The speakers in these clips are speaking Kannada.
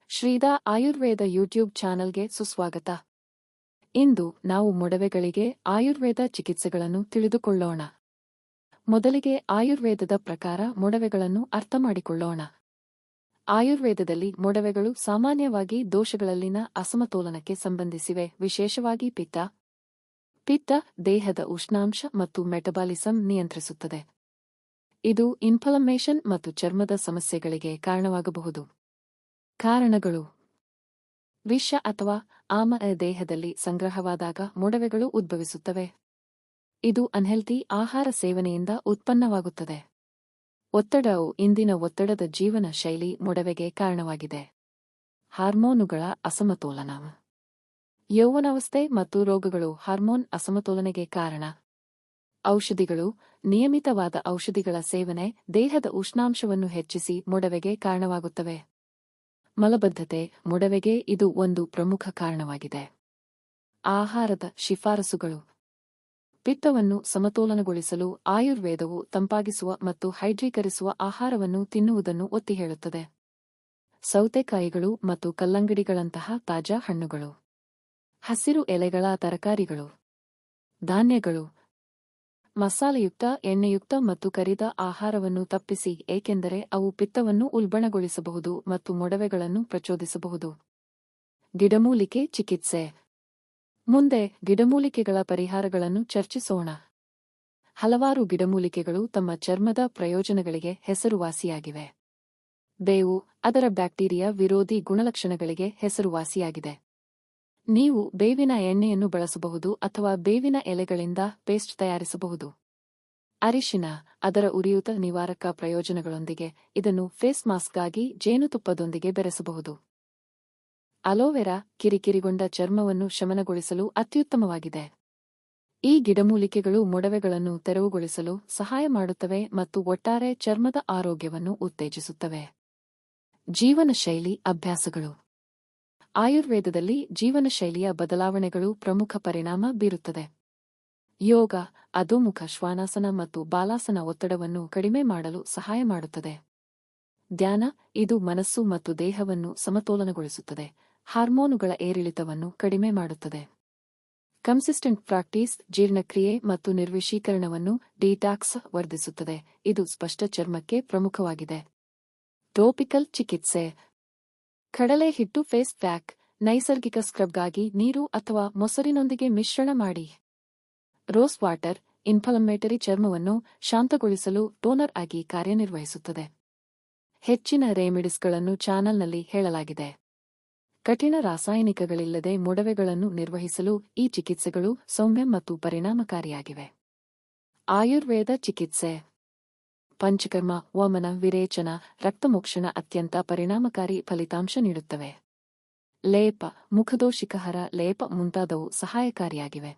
ಶ್ರೀಧಾ ಆಯುರ್ವೇದ ಯೂಟ್ಯೂಬ್ ಚಾನಲ್ಗೆ ಸುಸ್ವಾಗತ. ಇಂದು ನಾವು ಮೊಡವೆಗಳಿಗೆ ಆಯುರ್ವೇದ ಚಿಕಿತ್ಸೆಗಳನ್ನು ತಿಳಿದುಕೊಳ್ಳೋಣ. ಮೊದಲಿಗೆ ಆಯುರ್ವೇದದ ಪ್ರಕಾರ ಮೊಡವೆಗಳನ್ನು ಅರ್ಥಮಾಡಿಕೊಳ್ಳೋಣ. ಆಯುರ್ವೇದದಲ್ಲಿ ಮೊಡವೆಗಳು ಸಾಮಾನ್ಯವಾಗಿ ದೋಷಗಳಲ್ಲಿನ ಅಸಮತೋಲನಕ್ಕೆ ಸಂಬಂಧಿಸಿವೆ, ವಿಶೇಷವಾಗಿ ಪಿತ್ತ. ಪಿತ್ತ ದೇಹದ ಉಷ್ಣಾಂಶ ಮತ್ತು ಮೆಟಬಾಲಿಸಂ ನಿಯಂತ್ರಿಸುತ್ತದೆ. ಇದು ಇನ್ಫ್ಲಮೇಷನ್ ಮತ್ತು ಚರ್ಮದ ಸಮಸ್ಯೆಗಳಿಗೆ ಕಾರಣವಾಗಬಹುದು. ಕಾರಣಗಳು: ವಿಷ ಅಥವಾ ಆಮ ದೇಹದಲ್ಲಿ ಸಂಗ್ರಹವಾದಾಗ ಮೊಡವೆಗಳು ಉದ್ಭವಿಸುತ್ತವೆ. ಇದು ಅನ್ಹೆಲ್ತಿ ಆಹಾರ ಸೇವನೆಯಿಂದ ಉತ್ಪನ್ನವಾಗುತ್ತದೆ. ಒತ್ತಡವು ಇಂದಿನ ಒತ್ತಡದ ಜೀವನ ಶೈಲಿ ಮೊಡವೆಗೆ ಕಾರಣವಾಗಿದೆ. ಹಾರ್ಮೋನುಗಳ ಅಸಮತೋಲನ. ಯೌವನಾವಸ್ಥೆ ಮತ್ತು ರೋಗಗಳು ಹಾರ್ಮೋನ್ ಅಸಮತೋಲನೆಗೆ ಕಾರಣ. ಔಷಧಿಗಳು. ನಿಯಮಿತವಾದ ಔಷಧಿಗಳ ಸೇವನೆ ದೇಹದ ಉಷ್ಣಾಂಶವನ್ನು ಹೆಚ್ಚಿಸಿ ಮೊಡವೆಗೆ ಕಾರಣವಾಗುತ್ತವೆ. ಮಲಬದ್ಧತೆ. ಮೊಡವೆಗೆ ಇದು ಒಂದು ಪ್ರಮುಖ ಕಾರಣವಾಗಿದೆ. ಆಹಾರದ ಶಿಫಾರಸುಗಳು. ಪಿತ್ತವನ್ನು ಸಮತೋಲನಗೊಳಿಸಲು ಆಯುರ್ವೇದವು ತಂಪಾಗಿಸುವ ಮತ್ತು ಹೈಡ್ರೀಕರಿಸುವ ಆಹಾರವನ್ನು ತಿನ್ನುವುದನ್ನು ಒತ್ತಿ ಹೇಳುತ್ತದೆ. ಸೌತೆಕಾಯಿಗಳು ಮತ್ತು ಕಲ್ಲಂಗಡಿಗಳಂತಹ ತಾಜಾ ಹಣ್ಣುಗಳು. ಹಸಿರು ಎಲೆಗಳ ತರಕಾರಿಗಳು. ಧಾನ್ಯಗಳು. ಮಸಾಲೆಯುಕ್ತ, ಎಣ್ಣೆಯುಕ್ತ ಮತ್ತು ಕರಿದ ಆಹಾರವನ್ನು ತಪ್ಪಿಸಿ, ಏಕೆಂದರೆ ಅವು ಪಿತ್ತವನ್ನು ಉಲ್ಬಣಗೊಳಿಸಬಹುದು ಮತ್ತು ಮೊಡವೆಗಳನ್ನು ಪ್ರಚೋದಿಸಬಹುದು. ಗಿಡಮೂಲಿಕೆ ಚಿಕಿತ್ಸೆ. ಮುಂದೆ ಗಿಡಮೂಲಿಕೆಗಳ ಪರಿಹಾರಗಳನ್ನು ಚರ್ಚಿಸೋಣ. ಹಲವಾರು ಗಿಡಮೂಲಿಕೆಗಳು ತಮ್ಮ ಚರ್ಮದ ಪ್ರಯೋಜನಗಳಿಗೆ ಹೆಸರುವಾಸಿಯಾಗಿವೆ. ಬೇವು ಅದರ ಬ್ಯಾಕ್ಟೀರಿಯಾ ವಿರೋಧಿ ಗುಣಲಕ್ಷಣಗಳಿಗೆ ಹೆಸರುವಾಸಿಯಾಗಿದೆ. ನೀವು ಬೇವಿನ ಎಣ್ಣೆಯನ್ನು ಬಳಸಬಹುದು ಅಥವಾ ಬೇವಿನ ಎಲೆಗಳಿಂದ ಪೇಸ್ಟ್ ತಯಾರಿಸಬಹುದು. ಅರಿಶಿನ ಅದರ ಉರಿಯೂತ ನಿವಾರಕ ಪ್ರಯೋಜನಗಳೊಂದಿಗೆ ಇದನ್ನು ಫೇಸ್ ಮಾಸ್ಕ್ಗಾಗಿ ಜೇನುತುಪ್ಪದೊಂದಿಗೆ ಬೆರೆಸಬಹುದು. ಅಲೋವೆರಾ ಕಿರಿಕಿರಿಗೊಂಡ ಚರ್ಮವನ್ನು ಶಮನಗೊಳಿಸಲು ಅತ್ಯುತ್ತಮವಾಗಿದೆ. ಈ ಗಿಡಮೂಲಿಕೆಗಳು ಮೊಡವೆಗಳನ್ನು ತೆರವುಗೊಳಿಸಲು ಸಹಾಯ ಮಾಡುತ್ತವೆ ಮತ್ತು ಒಟ್ಟಾರೆ ಚರ್ಮದ ಆರೋಗ್ಯವನ್ನು ಉತ್ತೇಜಿಸುತ್ತವೆ. ಜೀವನಶೈಲಿ ಅಭ್ಯಾಸಗಳು. ಆಯುರ್ವೇದದಲ್ಲಿ ಜೀವನಶೈಲಿಯ ಬದಲಾವಣೆಗಳು ಪ್ರಮುಖ ಪರಿಣಾಮ ಬೀರುತ್ತದೆ. ಯೋಗ ಅಧೋಮುಖ ಶ್ವಾನಾಸನ ಮತ್ತು ಬಾಲಾಸನ ಒತ್ತಡವನ್ನು ಕಡಿಮೆ ಮಾಡಲು ಸಹಾಯ ಮಾಡುತ್ತದೆ. ಧ್ಯಾನ ಇದು ಮನಸ್ಸು ಮತ್ತು ದೇಹವನ್ನು ಸಮತೋಲನಗೊಳಿಸುತ್ತದೆ, ಹಾರ್ಮೋನುಗಳ ಏರಿಳಿತವನ್ನು ಕಡಿಮೆ ಮಾಡುತ್ತದೆ. ಕನ್ಸಿಸ್ಟೆಂಟ್ ಪ್ರಾಕ್ಟೀಸ್ ಜೀರ್ಣಕ್ರಿಯೆ ಮತ್ತು ನಿರ್ವಿಷೀಕರಣವನ್ನು ಡಿಟಾಕ್ಸ್ ವರ್ಧಿಸುತ್ತದೆ, ಇದು ಸ್ಪಷ್ಟ ಚರ್ಮಕ್ಕೆ ಪ್ರಮುಖವಾಗಿದೆ. ಟೋಪಿಕಲ್ ಚಿಕಿತ್ಸೆ. ಕಡಲೆ ಹಿಟ್ಟು ಫೇಸ್ ಪ್ಯಾಕ್ ನೈಸರ್ಗಿಕ ಸ್ಕ್ರಬ್ಗಾಗಿ ನೀರು ಅಥವಾ ಮೊಸರಿನೊಂದಿಗೆ ಮಿಶ್ರಣ ಮಾಡಿ. ರೋಸ್ ವಾಟರ್ ಇನ್ಫ್ಲಮೇಟರಿ ಚರ್ಮವನ್ನು ಶಾಂತಗೊಳಿಸಲು ಟೋನರ್ ಆಗಿ ಕಾರ್ಯನಿರ್ವಹಿಸುತ್ತದೆ. ಹೆಚ್ಚಿನ ರೆಮಿಡೀಸ್ಗಳನ್ನು ಚಾನಲ್ನಲ್ಲಿ ಹೇಳಲಾಗಿದೆ. ಕಠಿಣ ರಾಸಾಯನಿಕಗಳಿಲ್ಲದೆ ಮೊಡವೆಗಳನ್ನು ನಿರ್ವಹಿಸಲು ಈ ಚಿಕಿತ್ಸೆಗಳು ಸೌಮ್ಯ ಮತ್ತು ಪರಿಣಾಮಕಾರಿಯಾಗಿವೆ. ಆಯುರ್ವೇದ ಚಿಕಿತ್ಸೆ. ಪಂಚಕರ್ಮ, ವಮನ, ವಿರೇಚನ, ರಕ್ತಮೋಕ್ಷಣ ಅತ್ಯಂತ ಪರಿಣಾಮಕಾರಿ ಫಲಿತಾಂಶ ನೀಡುತ್ತವೆ. ಲೇಪ, ಮುಖದೋಷಿಕಹರ ಲೇಪ ಮುಂತಾದವು ಸಹಾಯಕಾರಿಯಾಗಿವೆ.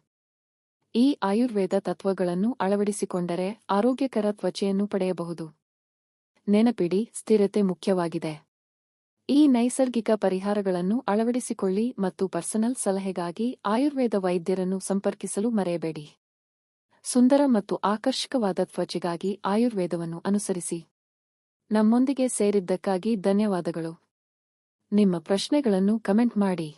ಈ ಆಯುರ್ವೇದ ತತ್ವಗಳನ್ನು ಅಳವಡಿಸಿಕೊಂಡರೆ ಆರೋಗ್ಯಕರ ತ್ವಚೆಯನ್ನು ಪಡೆಯಬಹುದು. ನೆನಪಿಡಿ, ಸ್ಥಿರತೆ ಮುಖ್ಯವಾಗಿದೆ. ಈ ನೈಸರ್ಗಿಕ ಪರಿಹಾರಗಳನ್ನು ಅಳವಡಿಸಿಕೊಳ್ಳಿ ಮತ್ತು ಪರ್ಸನಲ್ ಸಲಹೆಗಾಗಿ ಆಯುರ್ವೇದ ವೈದ್ಯರನ್ನು ಸಂಪರ್ಕಿಸಲು ಮರೆಯಬೇಡಿ. ಸುಂದರ ಮತ್ತು ಆಕರ್ಷಕವಾದ ತ್ವಚೆಗಾಗಿ ಆಯುರ್ವೇದವನ್ನು ಅನುಸರಿಸಿ. ನಮ್ಮೊಂದಿಗೆ ಸೇರಿದ್ದಕ್ಕಾಗಿ ಧನ್ಯವಾದಗಳು. ನಿಮ್ಮ ಪ್ರಶ್ನೆಗಳನ್ನು ಕಮೆಂಟ್ ಮಾಡಿ.